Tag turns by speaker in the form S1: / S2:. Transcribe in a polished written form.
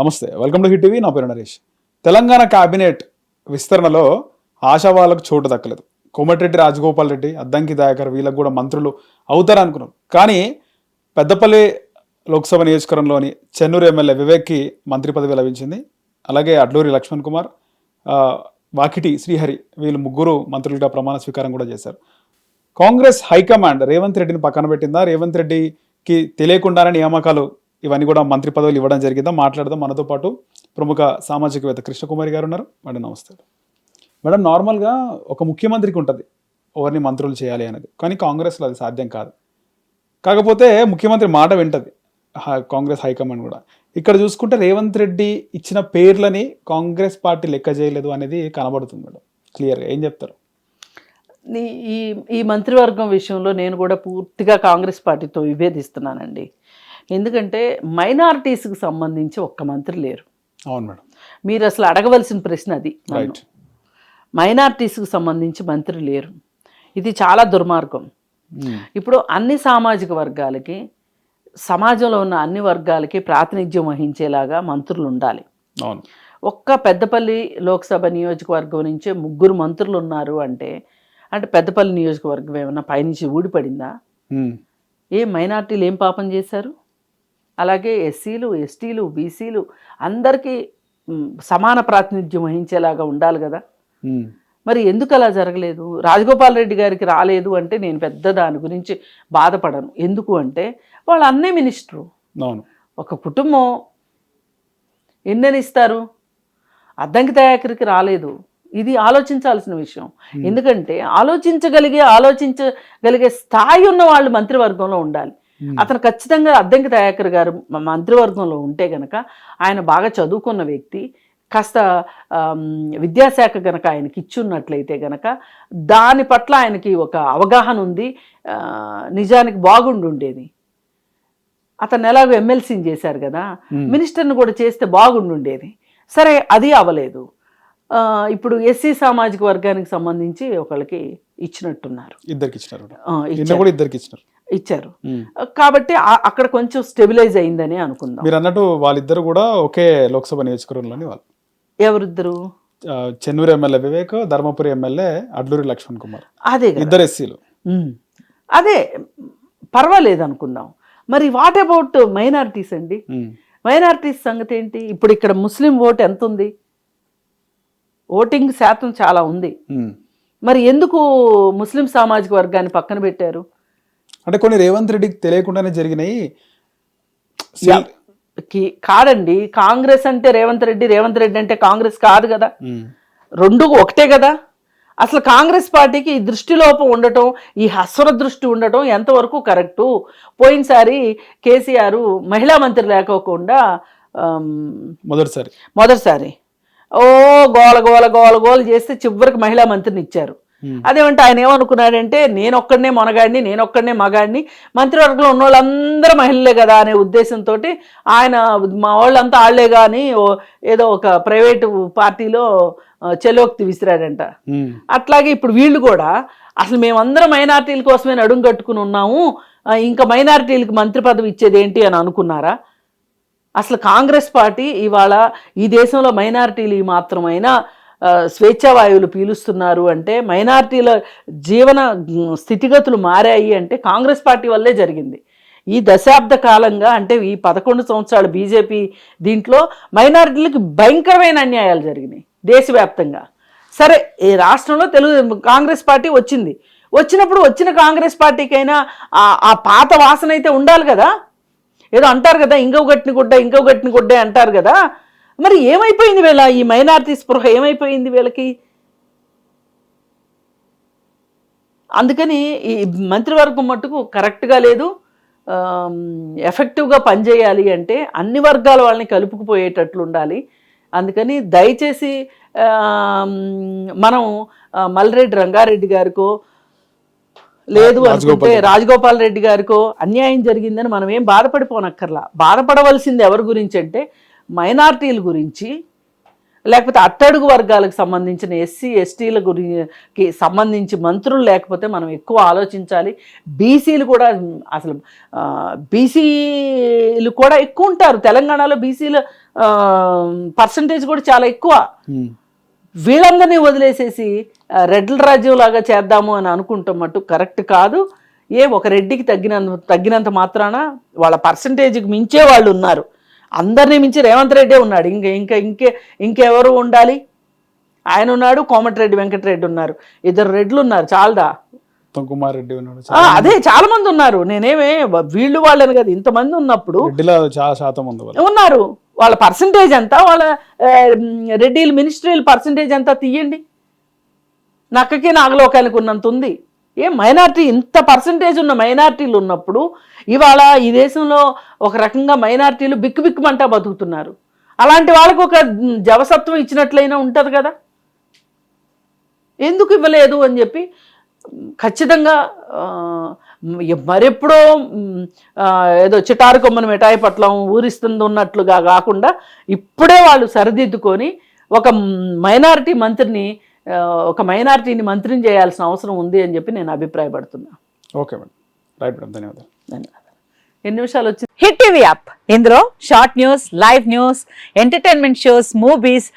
S1: నమస్తే, welcome to hit TV. నా పేరు నరేష్. తెలంగాణ కేబినెట్ విస్తరణలో ఆశావాళ్ళకు చోటు దక్కలేదు. కోమటిరెడ్డి రాజగోపాల్ రెడ్డి, అద్దంకి దయాకర్ వీళ్ళకు కూడా మంత్రులు అవుతారనుకున్నారు. కానీ పెద్దపల్లి లోక్సభ నియోజకవర్గంలోని చెన్నూరు ఎమ్మెల్యే వివేక్కి మంత్రి పదవి లభించింది. అలాగే అడ్లూరి లక్ష్మణ్ కుమార్, వాకిటి శ్రీహరి వీళ్ళు ముగ్గురు మంత్రులుగా ప్రమాణ స్వీకారం కూడా చేశారు. కాంగ్రెస్ హైకమాండ్ రేవంత్ రెడ్డిని పక్కన పెట్టిందా? రేవంత్ రెడ్డికి తెలియకుండానే నియామకాలు ఇవన్నీ కూడా మంత్రి పదవులు ఇవ్వడం జరిగిందా? మాట్లాడదాం. మనతో పాటు ప్రముఖ సామాజికవేత్త కృష్ణకుమారి గారు ఉన్నారు. మేడం నమస్తే. మేడం, నార్మల్గా ఒక ముఖ్యమంత్రికి ఉంటుంది ఎవరిని మంత్రులు చేయాలి అనేది, కానీ కాంగ్రెస్లో అది సాధ్యం కాదు. కాకపోతే ముఖ్యమంత్రి మాట వింటది కాంగ్రెస్ హైకమాండ్ కూడా. ఇక్కడ చూసుకుంటే రేవంత్ రెడ్డి ఇచ్చిన పేర్లని కాంగ్రెస్ పార్టీ లెక్క చేయలేదు అనేది కనబడుతుంది మేడం క్లియర్గా. ఏం చెప్తారు?
S2: ఈ ఈ మంత్రివర్గం విషయంలో నేను కూడా పూర్తిగా కాంగ్రెస్ పార్టీతో విభేదిస్తున్నానండి. ఎందుకంటే మైనారిటీస్కి సంబంధించి ఒక్క మంత్రి లేరు.
S1: అవును మేడం,
S2: మీరు అసలు అడగవలసిన ప్రశ్న అది. మైనారిటీస్కి సంబంధించి మంత్రి లేరు, ఇది చాలా దుర్మార్గం. ఇప్పుడు అన్ని సామాజిక వర్గాలకి, సమాజంలో ఉన్న అన్ని వర్గాలకి ప్రాతినిధ్యం వహించేలాగా మంత్రులు ఉండాలి. ఒక్క పెద్దపల్లి లోక్సభ నియోజకవర్గం నుంచే 3 మంత్రులు ఉన్నారు అంటే పెద్దపల్లి నియోజకవర్గం ఏమన్నా పైనుంచి ఊడిపడిందా? మైనారిటీలు ఏం పాపం చేశారు? అలాగే ఎస్సీలు, ఎస్టీలు, బీసీలు అందరికీ సమాన ప్రాతినిధ్యం వహించేలాగా ఉండాలి కదా. మరి ఎందుకు అలా జరగలేదు? రాజగోపాల్ రెడ్డి గారికి రాలేదు అంటే నేను పెద్ద దాని గురించి బాధపడను. ఎందుకు అంటే వాళ్ళ అన్నే మినిస్టరు. ఒక కుటుంబం ఎన్నని ఇస్తారు? అద్దంకి దయాకర్కి రాలేదు, ఇది ఆలోచించాల్సిన విషయం. ఎందుకంటే ఆలోచించగలిగే స్థాయి ఉన్న వాళ్ళు మంత్రివర్గంలో ఉండాలి. అతను ఖచ్చితంగా అద్దంకి దయాకర్ గారు మంత్రివర్గంలో ఉంటే గనక ఆయన బాగా చదువుకున్న వ్యక్తి, కాస్త విద్యాశాఖ గనక ఆయనకి ఇచ్చున్నట్లయితే గనక దాని పట్ల ఆయనకి ఒక అవగాహన ఉంది, నిజానికి బాగుండుండేది. అతను ఎలాగో ఎమ్మెల్సీని చేశారు కదా, మినిస్టర్ని కూడా చేస్తే బాగుండుండేది. సరే, అది అవ్వలేదు. ఇప్పుడు ఎస్సీ సామాజిక వర్గానికి సంబంధించి ఒకళ్ళకి ఇచ్చినట్టున్నారు, ఇచ్చారు. కాబట్టి అక్కడ కొంచెం స్టెబిలైజ్ అయిందని అనుకుందాం.
S1: మీరు అన్నట్టు వాళ్ళిద్దరు కూడా ఒకే లోక్సభ నియోజకవర్గంలోని వాళ్ళు.
S2: ఎవరిద్దరు?
S1: Chennur MLA Vivek, Dharmapuri MLA Adluri Laxman Kumar.
S2: అదే,
S1: ఇద్దరు ఎస్సీలు.
S2: అదే పర్వాలేదు అనుకుందాం. మరి వాట్ అబౌట్ మైనారిటీస్ అండి? మైనారిటీస్ సంగతి ఏంటి? ఇప్పుడు ఇక్కడ ముస్లిం ఓటు ఎంత ఉంది? ఓటింగ్ శాతం చాలా ఉంది. మరి ఎందుకు ముస్లిం సామాజిక వర్గాన్ని పక్కన పెట్టారు?
S1: అంటే కొన్ని రేవంత్ రెడ్డికి తెలియకుండానే జరిగినాయి
S2: కాదండి. కాంగ్రెస్ అంటే రేవంత్ రెడ్డి, రేవంత్ రెడ్డి అంటే కాంగ్రెస్ కాదు కదా, రెండు ఒకటే కదా. అసలు కాంగ్రెస్ పార్టీకి ఈ దృష్టిలోపం ఉండటం, ఈ హస్వర దృష్టి ఉండటం ఎంతవరకు కరెక్టు? పోయినసారి కేసీఆర్ మహిళా మంత్రి లేకోకుండా మొదటిసారి గోల గోల గోల గోల చేస్తే చివరికి మహిళా మంత్రిని ఇచ్చారు. అదేమంటే ఆయన ఏమనుకున్నాడంటే నేనొక్కడనే మొనగాడిని, నేనొక్కడనే మగాడిని, మంత్రివర్గంలో ఉన్న వాళ్ళందరూ మహిళలే కదా అనే ఉద్దేశంతో ఆయన మా వాళ్ళంతా ఆళ్లే కానీ ఏదో ఒక ప్రైవేటు పార్టీలో చెలోక్తి విసిరాడంట. అట్లాగే ఇప్పుడు వీళ్ళు కూడా అసలు మేమందరం మైనారిటీల కోసమే నడుం కట్టుకుని ఉన్నాము, ఇంకా మైనారిటీలకు మంత్రి పదవి ఇచ్చేది ఏంటి అని అనుకున్నారా? అసలు కాంగ్రెస్ పార్టీ ఇవాళ ఈ దేశంలో మైనారిటీలు ఈ మాత్రమైనా స్వేచ్ఛావాయువులు పీలుస్తున్నారు అంటే, మైనారిటీల జీవన స్థితిగతులు మారాయి అంటే కాంగ్రెస్ పార్టీ వల్లే జరిగింది. ఈ దశాబ్ద కాలంగా అంటే ఈ 11 సంవత్సరాల బీజేపీ దీంట్లో మైనారిటీలకు భయంకరమైన అన్యాయాలు జరిగినాయి దేశవ్యాప్తంగా. సరే, ఈ రాష్ట్రంలో కాంగ్రెస్ పార్టీ వచ్చినప్పుడు వచ్చిన కాంగ్రెస్ పార్టీకైనా ఆ పాత వాసన అయితే ఉండాలి కదా. ఏదో అంటారు కదా, ఇంకో గట్టిని గుడ్డే అంటారు కదా. మరి ఏమైపోయింది వీళ్ళ ఈ మైనారిటీ స్పృహ? ఏమైపోయింది వీళ్ళకి? అందుకని ఈ మంత్రివర్గం మట్టుకు కరెక్ట్గా లేదు. ఎఫెక్టివ్గా పనిచేయాలి అంటే అన్ని వర్గాల వాళ్ళని కలుపుకుపోయేటట్లు ఉండాలి. అందుకని దయచేసి మనం మల్రెడ్డి రంగారెడ్డి గారికో లేదు అనుకుంటే రాజగోపాల్ రెడ్డి గారికో అన్యాయం జరిగిందని మనం ఏం బాధపడిపోనక్కర్లా. బాధపడవలసింది ఎవరి గురించి అంటే మైనారిటీల గురించి, లేకపోతే అట్టడుగు వర్గాలకు సంబంధించిన ఎస్సీ ఎస్టీల గురించి సంబంధించి మంత్రులు లేకపోతే మనం ఎక్కువ ఆలోచించాలి. బీసీలు కూడా అసలు బీసీలు కూడా ఎక్కువ ఉంటారు తెలంగాణలో. బీసీల పర్సంటేజ్ కూడా చాలా ఎక్కువ.
S1: ఉమ్.
S2: వీళ్ళందరినీ వదిలేసేసి రెడ్ల రాజ్యం లాగా చేద్దాము అని అనుకుంటాం మట్టు కరెక్ట్ కాదు. ఒక రెడ్డికి తగ్గినంత మాత్రాన వాళ్ళ పర్సంటేజ్కి మించే వాళ్ళు ఉన్నారు. అందరినీ మించి రేవంత్ రెడ్డే ఉన్నాడు. ఇంకెవరు ఉండాలి? ఆయన ఉన్నాడు, కోమటిరెడ్డి వెంకటరెడ్డి ఉన్నారు, 2 రెడ్లు ఉన్నారు, చాలదా?
S1: ఉత్తమ్ కుమార్ రెడ్డి ఉన్నాడు,
S2: అదే చాలా మంది ఉన్నారు. నేనేమే వీళ్ళు వాళ్ళని కదా, ఇంతమంది ఉన్నప్పుడు
S1: రెడ్డిలో చాలా శాతం ఉంది వాళ్ళు.
S2: ఉన్నారు. వాళ్ళ పర్సంటేజ్ ఎంత, వాళ్ళ రెడ్డిల మినిస్ట్రీల పర్సంటేజ్ ఎంత తీయండి. నక్కకి నాగలోకానికి ఉన్నంత ఉంది. మైనార్టీ ఇంత పర్సంటేజ్ ఉన్న మైనార్టీలు ఉన్నప్పుడు ఇవాళ ఈ దేశంలో ఒక రకంగా మైనార్టీలు బిక్కుబిక్కుమంటా బతుకుతున్నారు. అలాంటి వాళ్ళకు ఒక జవసత్వం ఇచ్చినట్లయినా ఉంటుంది కదా, ఎందుకు ఇవ్వలేదు అని చెప్పి ఖచ్చితంగా మరెప్పుడో ఏదో చిటారు కొమ్మను మిఠాయి పట్లం ఊరిస్తుంది ఉన్నట్లుగా కాకుండా ఇప్పుడే వాళ్ళు సరిదిద్దుకొని ఒక మైనారిటీని మంత్రిని చేయాల్సిన అవసరం ఉంది అని చెప్పి నేను అభిప్రాయపడుతున్నా.
S1: ఓకే మేడం, రైట్ మేడం, ధన్యవాదాలు.
S2: ఎన్ని నిమిషాలు వచ్చింది?
S3: హిట్ టీవీ యాప్, ఇందులో short news, live news, entertainment shows, movies,